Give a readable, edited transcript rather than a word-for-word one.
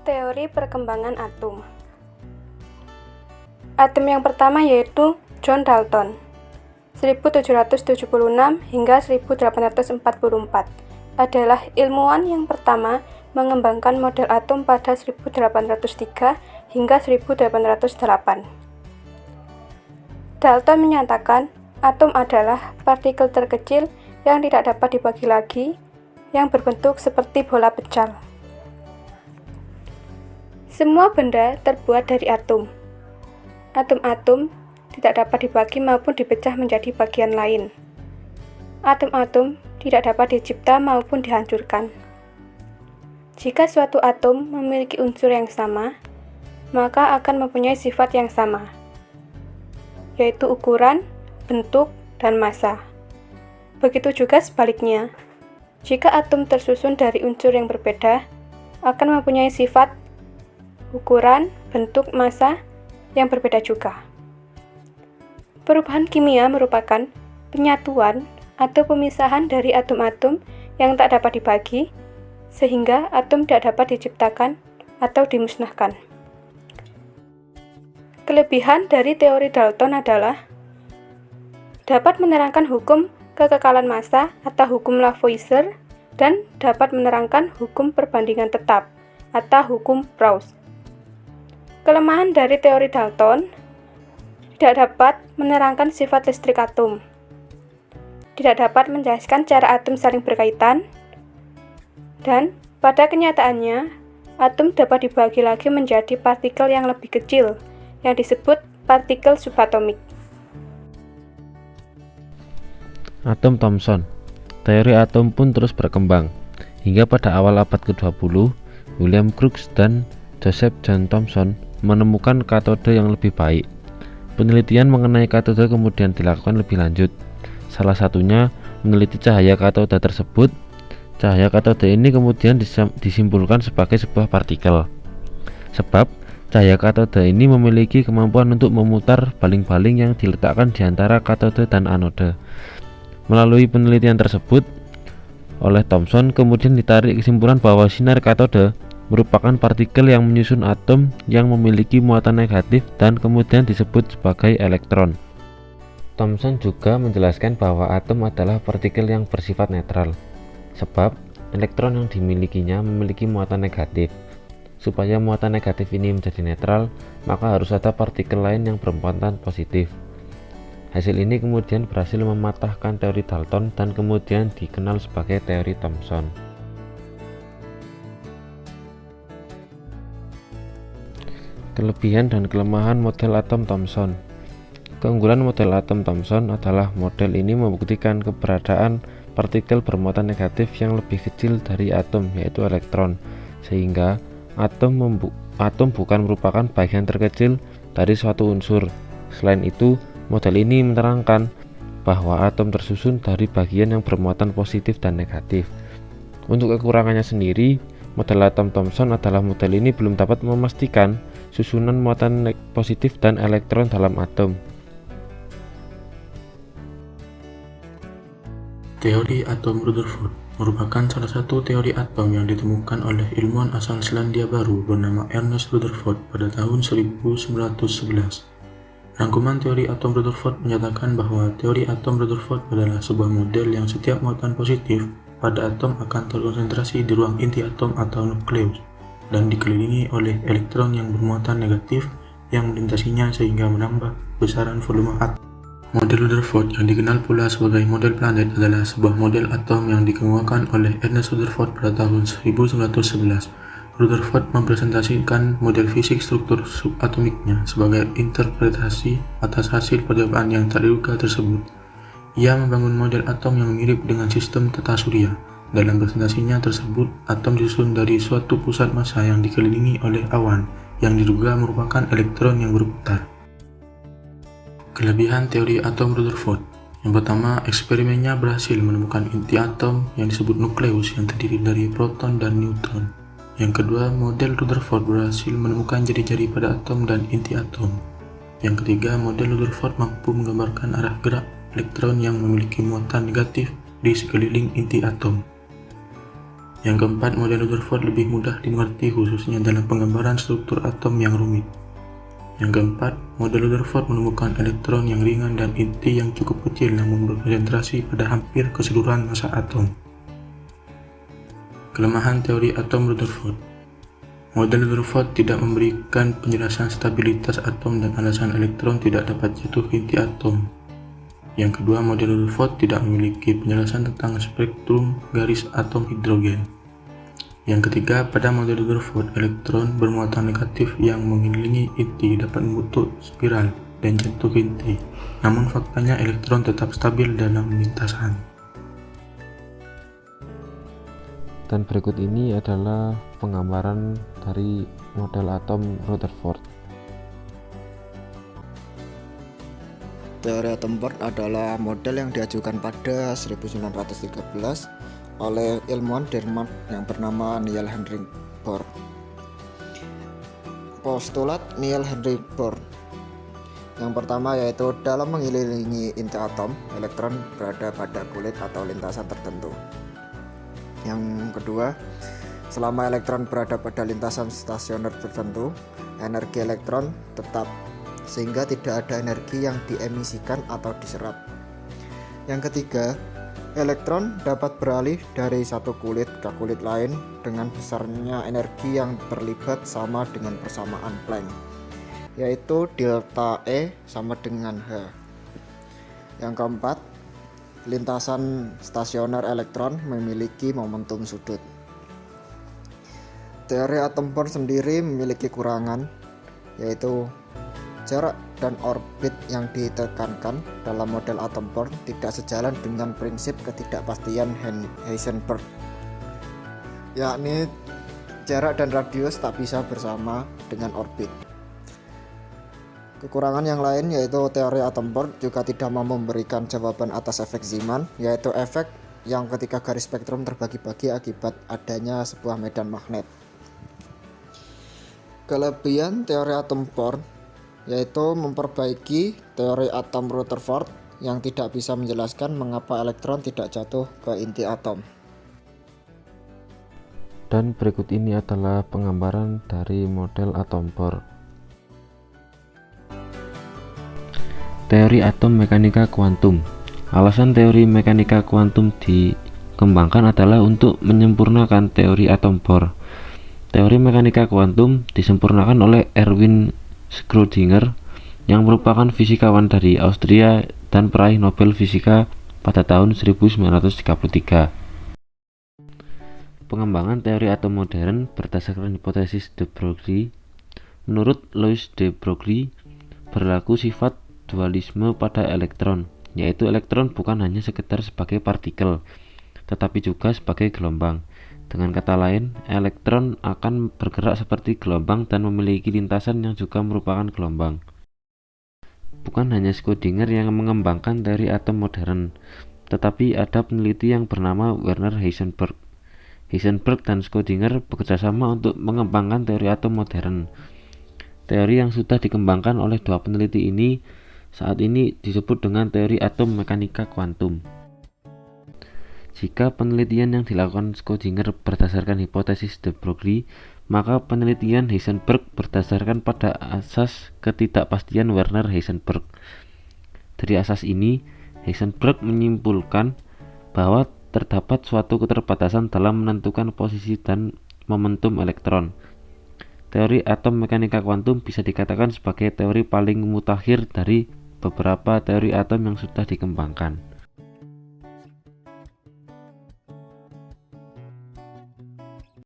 Teori perkembangan atom. Atom yang pertama yaitu John Dalton, 1776 hingga 1844, adalah ilmuwan yang pertama mengembangkan model atom pada 1803 hingga 1808. Dalton menyatakan atom adalah partikel terkecil yang tidak dapat dibagi lagi, yang berbentuk seperti bola pecal. Semua benda terbuat dari atom. Atom-atom tidak dapat dibagi maupun dipecah menjadi bagian lain. Atom-atom tidak dapat dicipta maupun dihancurkan. Jika suatu atom memiliki unsur yang sama, maka akan mempunyai sifat yang sama, yaitu ukuran, bentuk, dan massa. Begitu juga sebaliknya, jika atom tersusun dari unsur yang berbeda, akan mempunyai sifat, ukuran, bentuk, massa yang berbeda juga. Perubahan kimia merupakan penyatuan atau pemisahan dari atom-atom yang tak dapat dibagi, sehingga atom tidak dapat diciptakan atau dimusnahkan. Kelebihan dari teori Dalton adalah dapat menerangkan hukum kekekalan massa atau hukum Lavoisier dan dapat menerangkan hukum perbandingan tetap atau hukum Pauli. Kelemahan dari teori Dalton tidak dapat menerangkan sifat listrik atom, tidak dapat menjelaskan cara atom saling berkaitan, dan pada kenyataannya, atom dapat dibagi lagi menjadi partikel yang lebih kecil, yang disebut partikel subatomik. Atom Thomson. Teori atom pun terus berkembang, hingga pada awal abad ke-20, William Crookes dan Joseph John Thomson menemukan katode yang lebih baik. Penelitian mengenai katode kemudian dilakukan lebih lanjut. Salah satunya meneliti cahaya katode tersebut. Cahaya katode ini kemudian disimpulkan sebagai sebuah partikel. Sebab cahaya katode ini memiliki kemampuan untuk memutar baling-baling yang diletakkan di antara katode dan anode. Melalui penelitian tersebut, oleh Thomson kemudian ditarik kesimpulan bahwa sinar katode merupakan partikel yang menyusun atom yang memiliki muatan negatif dan kemudian disebut sebagai elektron. Thomson juga menjelaskan bahwa atom adalah partikel yang bersifat netral, sebab elektron yang dimilikinya memiliki muatan negatif. Supaya muatan negatif ini menjadi netral, maka harus ada partikel lain yang bermuatan positif. Hasil ini kemudian berhasil mematahkan teori Dalton dan kemudian dikenal sebagai teori Thomson. Kelebihan dan kelemahan model atom Thomson. Keunggulan model atom Thomson adalah model ini membuktikan keberadaan partikel bermuatan negatif yang lebih kecil dari atom, yaitu elektron, sehingga atom bukan merupakan bagian terkecil dari suatu unsur. Selain itu, model ini menerangkan bahwa atom tersusun dari bagian yang bermuatan positif dan negatif. Untuk kekurangannya sendiri, model atom Thomson adalah model ini belum dapat memastikan susunan muatan positif dan elektron dalam atom. Teori atom Rutherford merupakan salah satu teori atom yang ditemukan oleh ilmuwan asal Selandia Baru bernama Ernest Rutherford pada tahun 1911. Rangkuman teori atom Rutherford menyatakan bahwa teori atom Rutherford adalah sebuah model yang setiap muatan positif pada atom akan terkonsentrasi di ruang inti atom atau nukleus dan dikelilingi oleh elektron yang bermuatan negatif yang melintasinya sehingga menambah besaran volume atom. Model Rutherford yang dikenal pula sebagai model planet adalah sebuah model atom yang dikemukakan oleh Ernest Rutherford pada tahun 1911. Rutherford mempresentasikan model fisik struktur subatomiknya sebagai interpretasi atas hasil percobaan yang tak diduga tersebut. Ia membangun model atom yang mirip dengan sistem tata surya. Dalam presentasinya tersebut, atom disusun dari suatu pusat massa yang dikelilingi oleh awan yang diduga merupakan elektron yang berputar. Kelebihan teori atom Rutherford. Yang pertama, eksperimennya berhasil menemukan inti atom yang disebut nukleus yang terdiri dari proton dan neutron. Yang kedua, model Rutherford berhasil menemukan jari-jari pada atom dan inti atom. Yang ketiga, model Rutherford mampu menggambarkan arah gerak elektron yang memiliki muatan negatif di sekeliling inti atom. Yang keempat, model Rutherford lebih mudah dimengerti khususnya dalam penggambaran struktur atom yang rumit. Yang keempat, model Rutherford menemukan elektron yang ringan dan inti yang cukup kecil namun berkonsentrasi pada hampir keseluruhan massa atom. Kelemahan teori atom Rutherford. Model Rutherford tidak memberikan penjelasan stabilitas atom dan alasan elektron tidak dapat jatuh ke inti atom. Yang kedua, model Rutherford tidak memiliki penjelasan tentang spektrum garis atom hidrogen. Yang ketiga, pada model Rutherford, elektron bermuatan negatif yang mengelilingi inti dapat membentuk spiral dan jatuh ke inti. Namun faktanya elektron tetap stabil dalam lintasan. Dan berikut ini adalah penggambaran dari model atom Rutherford. Teori atom Bohr adalah model yang diajukan pada 1913 oleh ilmuwan Denmark yang bernama Niels Henrik Bohr. Postulat Niels Henrik Bohr. Yang pertama yaitu dalam mengelilingi inti atom, elektron berada pada kulit atau lintasan tertentu. Yang kedua, selama elektron berada pada lintasan stasioner tertentu, energi elektron tetap, sehingga tidak ada energi yang diemisikan atau diserap. Yang ketiga, elektron dapat beralih dari satu kulit ke kulit lain dengan besarnya energi yang terlibat sama dengan persamaan Planck, yaitu delta E sama dengan H. Yang keempat, lintasan stasioner elektron memiliki momentum sudut. Teori atom Bohr sendiri memiliki kurangan, yaitu jarak dan orbit yang ditekankan dalam model atom Bohr tidak sejalan dengan prinsip ketidakpastian Heisenberg, yakni jarak dan radius tak bisa bersama dengan orbit. Kekurangan yang lain yaitu teori atom Bohr juga tidak mampu memberikan jawaban atas efek Zeeman, yaitu efek yang ketika garis spektrum terbagi-bagi akibat adanya sebuah medan magnet. Kelebihan teori atom Bohr yaitu memperbaiki teori atom Rutherford yang tidak bisa menjelaskan mengapa elektron tidak jatuh ke inti atom. Dan berikut ini adalah penggambaran dari model atom Bohr. Teori atom mekanika kuantum. Alasan teori mekanika kuantum dikembangkan adalah untuk menyempurnakan teori atom Bohr. Teori mekanika kuantum disempurnakan oleh Erwin Schrödinger yang merupakan fisikawan dari Austria dan peraih Nobel Fisika pada tahun 1933. Pengembangan teori atom modern berdasarkan hipotesis de Broglie. Menurut Louis de Broglie, berlaku sifat dualisme pada elektron, yaitu elektron bukan hanya sekedar sebagai partikel, tetapi juga sebagai gelombang. Dengan kata lain, elektron akan bergerak seperti gelombang dan memiliki lintasan yang juga merupakan gelombang. Bukan hanya Schrödinger yang mengembangkan teori atom modern, tetapi ada peneliti yang bernama Werner Heisenberg. Heisenberg dan Schrödinger bekerjasama untuk mengembangkan teori atom modern. Teori yang sudah dikembangkan oleh dua peneliti ini saat ini disebut dengan teori atom mekanika kuantum. Jika penelitian yang dilakukan Schrödinger berdasarkan hipotesis de Broglie, maka penelitian Heisenberg berdasarkan pada asas ketidakpastian Werner Heisenberg. Dari asas ini, Heisenberg menyimpulkan bahwa terdapat suatu keterbatasan dalam menentukan posisi dan momentum elektron. Teori atom mekanika kuantum bisa dikatakan sebagai teori paling mutakhir dari beberapa teori atom yang sudah dikembangkan.